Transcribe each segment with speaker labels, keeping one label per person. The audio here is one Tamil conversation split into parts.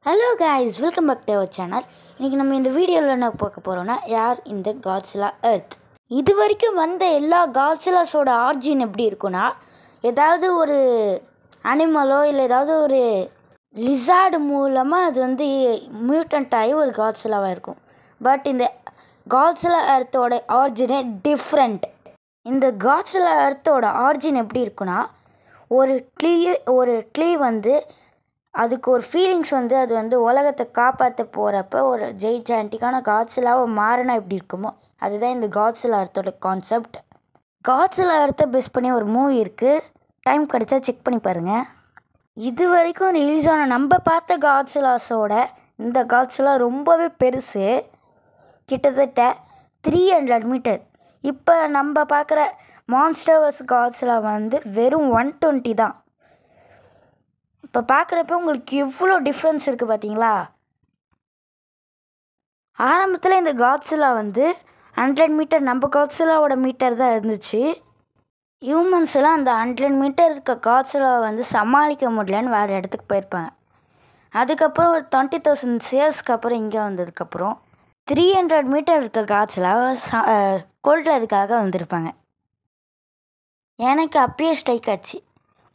Speaker 1: Hello guys, welcome back to our channel. இன்றைக்கி நம்ம இந்த வீடியோவில் என்ன பார்க்க போகிறோன்னா, யார் இந்த காட்ஸிலா எர்த். இது வரைக்கும் வந்த எல்லா காட்ஸிலாஸோட ஆர்ஜின் எப்படி இருக்குன்னா, ஏதாவது ஒரு அனிமலோ இல்லை ஏதாவது ஒரு லிசார்டு மூலமாக அது மியூட்டன்ட் ஆகி ஒரு காட்ஸிலாவாக இருக்கும். பட் இந்த காட்ஸிலா எர்த்தோட ஆர்ஜினே டிஃப்ரெண்ட். இந்த காட்ஸிலா எர்த்தோட ஆர்ஜின் எப்படி இருக்குன்னா, ஒரு ட்ரீ அதுக்கு ஒரு ஃபீலிங்ஸ் அது உலகத்தை காப்பாற்ற போகிறப்ப ஒரு ஜெய்ஜாண்டிக்கான காட்ஸிலாவை மாறினா எப்படி இருக்குமோ அதுதான் இந்த காட்ஸிலா எர்த்தோட கான்செப்ட். காட்ஸிலா எர்த்தை பேஸ் பண்ணி ஒரு மூவி இருக்குது, டைம் கிடைச்சா செக் பண்ணி பாருங்கள். இது வரைக்கும் ரிலீஸ் ஆன நம்ம பார்த்த காட்ஸிலாஸோட இந்த காட்ஸிலா ரொம்பவே பெருசு, கிட்டத்தட்ட 300 மீட்டர். இப்போ நம்ம பார்க்குற மான்ஸ்டர் vs காட்ஸிலா வெறும் 120 தான். இப்போ பார்க்குறப்ப உங்களுக்கு எவ்வளோ டிஃப்ரென்ஸ் இருக்குது பார்த்தீங்களா. ஆரம்பத்தில் இந்த காட்ஸிலா 100 மீட்டர் நம்ம காட்ஸிலாவோட மீட்டர் தான் இருந்துச்சு. ஹியூமன்ஸ் எல்லாம் அந்த 100 மீட்டர் இருக்க காட்ஸிலாவை சமாளிக்க முடியலன்னு வேறு இடத்துக்கு போயிருப்பாங்க. அதுக்கப்புறம் ஒரு 20,000 இயர்ஸ்க்கு அப்புறம் இங்கே வந்ததுக்கப்புறம் 300 மீட்டர் இருக்க காட்ஸிலாவை கொல்றதுக்காக வந்திருப்பாங்க. எனக்கு அப்பயே ஸ்ட்ரைக் ஆச்சு,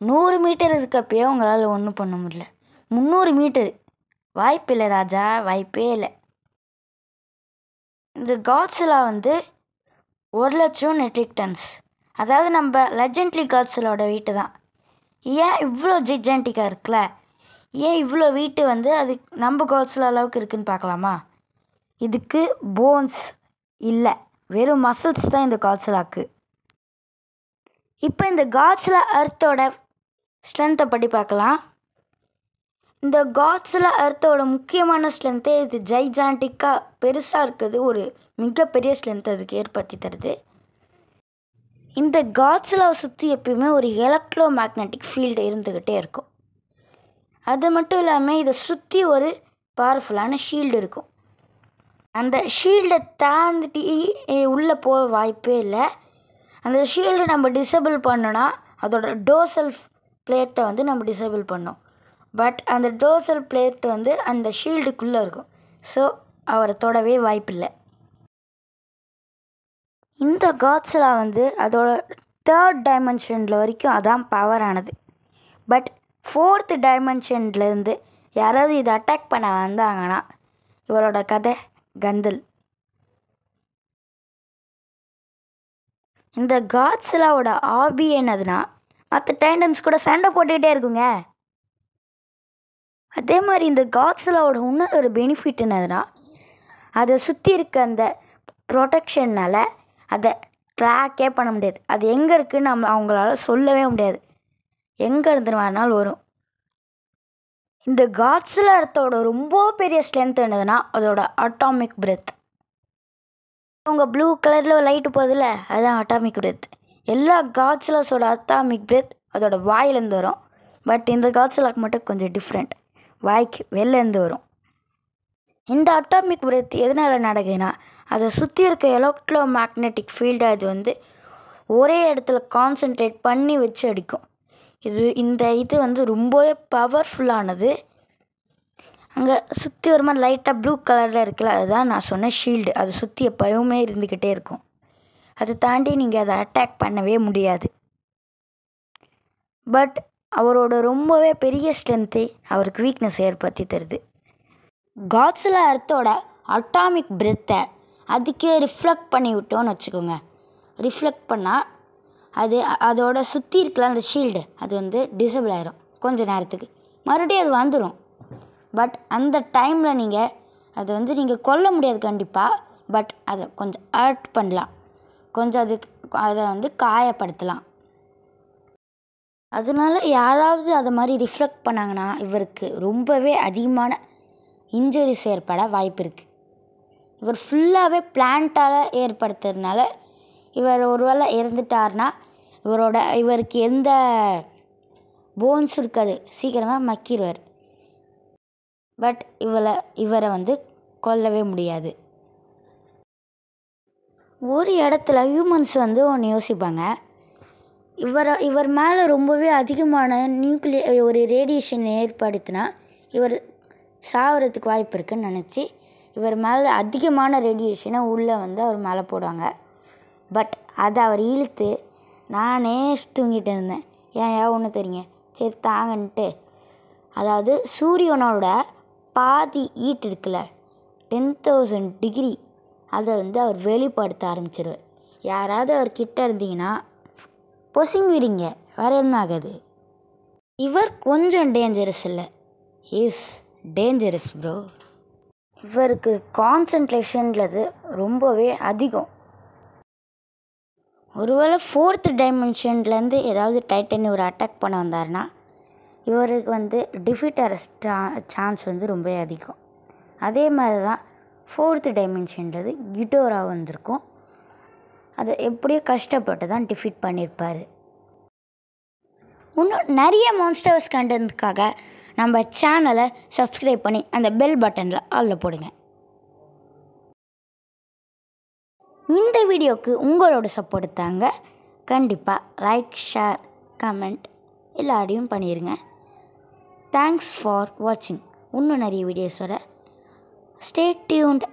Speaker 1: 100 மீட்டர் இருக்கப்பயே உங்களால் ஒன்றும் பண்ண முடியல, 300 மீட்டரு வாய்ப்பு இல்லை ராஜா, வாய்ப்பே இல்லை. இந்த காட்ஸிலா 1,00,000 மெட்ரிக் டன்ஸ், அதாவது நம்ம லெஜெண்ட்ரி காட்ஸிலாவோட வெயிட்டு தான். ஏன் இவ்வளோ ஜிஜாண்டிக்காக இருக்குல்ல, ஏன் இவ்வளோ வெயிட்டு அது நம்ம காட்ஸிலா அளவுக்கு இருக்குதுன்னு பார்க்கலாமா. இதுக்கு போன்ஸ் இல்லை, வெறும் மசில்ஸ் தான் இந்த காட்ஸிலாக்கு. இப்போ இந்த காட்ஸிலா எர்த்தோட ஸ்ட்ரென்த்தை பற்றி பார்க்கலாம். இந்த காட்ஸிலா எர்த்தோட முக்கியமான ஸ்ட்ரென்த்தே இது ஜைஜாண்டிக்காக பெருசாக இருக்குது, ஒரு மிகப்பெரிய ஸ்ட்ரென்த் அதுக்கு ஏற்படுத்தி தருது. இந்த காட்ஸிலாவை சுற்றி எப்பயுமே ஒரு எலக்ட்ரோ மேக்னெட்டிக் ஃபீல்டு இருந்துக்கிட்டே இருக்கும். அது மட்டும் இல்லாமல் இதை சுற்றி ஒரு பவர்ஃபுல்லான ஷீல்டு இருக்கும். அந்த ஷீல்டை தாண்டிட்டு உள்ளே போக வாய்ப்பே இல்லை. அந்த ஷீல்டை நம்ம டிசேபிள் பண்ணோன்னா அதோட டோர்சல் பிளேட்டை நம்ம டிசேபிள் பண்ணோம். பட் அந்த டோர்சல் பிளேட் அந்த ஷீல்டுக்குள்ளே இருக்கும். ஸோ அவரை தொடவே வாய்ப்பில்லை. இந்த காட்ஸிலா அதோட 3rd டைமென்ஷனில் வரைக்கும் அதான் பவர் ஆனது. பட் 4th டைமென்ஷன்லேருந்து யாராவது இதை அட்டாக் பண்ண வந்தாங்கன்னா இவரோட கதை கந்தல். இந்த காட்ஸிலாவோட ஹாபி என்னதுன்னா, மற்ற டைட்டன்ஸ் கூட சண்டை போட்டுக்கிட்டே இருக்குங்க. அதே மாதிரி இந்த காட்ஸிலாவோட இன்னொரு பெனிஃபிட் என்னதுன்னா, அதை சுற்றி இருக்க அந்த ப்ரொடெக்ஷன்னால் அதை ட்ராக்கே பண்ண முடியாது. அது எங்கே இருக்குதுன்னு அவங்களால சொல்லவே முடியாது, எங்கே இருந்து வரனாலும் வரும். இந்த காட்ஸிலா எர்த்தோட ரொம்ப பெரிய ஸ்ட்ரென்த் என்னதுன்னா அதோட அட்டாமிக் பிரெத். அவங்க ப்ளூ கலரில் லைட்டு போகுதுல்ல, அதுதான் அட்டாமிக் பிரெத். எல்லா காட்ஸிலாஸோட அட்டாமிக் பிரெத் அதோட வாயிலேருந்து வரும். பட் இந்த காட்ஸிலாக்கு மட்டும் கொஞ்சம் டிஃப்ரெண்ட், வாய்க்கு வெளிலேருந்து வரும். இந்த அட்டாமிக் பிரெத் எதனால் நடக்குதுன்னா, அதை சுற்றி இருக்க எலக்ட்ரோ மேக்னெட்டிக் ஃபீல்டை அது ஒரே இடத்துல கான்சென்ட்ரேட் பண்ணி வச்சு அடிக்கும். இது ரொம்பவே பவர்ஃபுல்லானது. அங்கே சுற்றி ஒரு மாதிரி லைட்டாக ப்ளூ கலரில் இருக்குல்ல, அதுதான் நான் சொன்ன ஷீல்டு. அதை சுற்றி எப்போவுமே இருந்துக்கிட்டே இருக்கும். அதை தாண்டி நீங்கள் அதை அட்டாக் பண்ணவே முடியாது. பட் அவரோட ரொம்பவே பெரிய ஸ்ட்ரென்த்து அவருக்கு வீக்னஸ் ஏற்படுத்தி தருது. காட்ஸிலா எர்த்தோட அட்டாமிக் பிரெத்தை அதுக்கே ரிஃப்ளெக்ட் பண்ணி விட்டோன்னு வச்சுக்கோங்க. ரிஃப்ளெக்ட் பண்ணால் அதோட சுற்றி இருக்கலாம் அந்த ஷீல்டு அது டிசபிள் ஆயிரும் கொஞ்சம் நேரத்துக்கு, மறுபடியும் அது வந்துடும். பட் அந்த டைமில் நீங்கள் அதை நீங்கள் கொல்ல முடியாது கண்டிப்பாக. பட் அதை கொஞ்சம் ஹர்ட் பண்ணலாம், கொஞ்சம் அதை காயப்படுத்தலாம். அதனால யாராவது அதை மாதிரி ரிஃப்ளெக்ட் பண்ணாங்கன்னா இவருக்கு ரொம்பவே அதிகமான இன்ஜுரிஸ் ஏற்பட வாய்ப்பு இருக்குது. இவர் ஃபுல்லாகவே பிளான்ட்டால் ஏற்படுத்துறதுனால இவர் ஒருவேளை இறந்துட்டார்னா இவருக்கு எந்த போன்ஸும் இருக்காது, சீக்கிரமாக மக்கிடுவார். பட் இவரை கொல்லவே முடியாது. ஒரு இடத்துல ஹியூமன்ஸ் ஒன்று யோசிப்பாங்க, இவர் மேலே ரொம்பவே அதிகமான ஒரு ரேடியேஷன் ஏற்படுத்தினா இவர் சாகிறதுக்கு வாய்ப்பு இருக்குதுன்னு நினச்சி இவர் மேலே அதிகமான ரேடியேஷனை உள்ளே வந்து அவர் மேலே போடுவாங்க. பட் அதை அவர் இழுத்து நானே தூங்கிட்டு இருந்தேன். ஏன் ஒன்று தெரியுங்க, சரி தாங்கன்ட்டு, அதாவது சூரியனோட பாதி ஹீட் இருக்குல்ல 10,000 டிகிரி, அதை வந்து அவர் வெளிப்படுத்த ஆரம்பிச்சிருவார். யாராவது அவர் கிட்ட இருந்தீங்கன்னா பொசுங்கிடுங்க, வேறு என்ன ஆகாது. இவர் கொஞ்சம் டேஞ்சரஸ் இல்லை, இஸ் டேஞ்சரஸ் ப்ரோ. இவருக்கு கான்சன்ட்ரேஷன்றது ரொம்பவே அதிகம். ஒருவேளை 4th டைமென்ஷன்லேருந்து ஏதாவது டைட்டன் இவர் அட்டாக் பண்ண வந்தார்னா இவருக்கு வந்து டிஃபீட் ஆகிற சான்ஸ் வந்து ரொம்ப அதிகம். அதே மாதிரி தான் 4th டைமென்ஷன்றது கிடோரா வந்திருக்கும். அதை எப்படியோ கஷ்டப்பட்டு தான் டிஃபீட் பண்ணியிருப்பார். இன்னும் நிறைய மான்ஸ்டர்ஸ் கண்டதுக்காக நம்ம சேனலை சப்ஸ்கிரைப் பண்ணி அந்த பெல் பட்டனில் ஆளில் போடுங்க. இந்த வீடியோவுக்கு உங்களோட சப்போர்ட் தாங்க. கண்டிப்பாக லைக், ஷேர், கமெண்ட் எல்லாரையும் பண்ணிடுங்க. தேங்க்ஸ் ஃபார் வாட்சிங். இன்னும் நிறைய வீடியோஸோட ஸ்டே டியூன்ட்.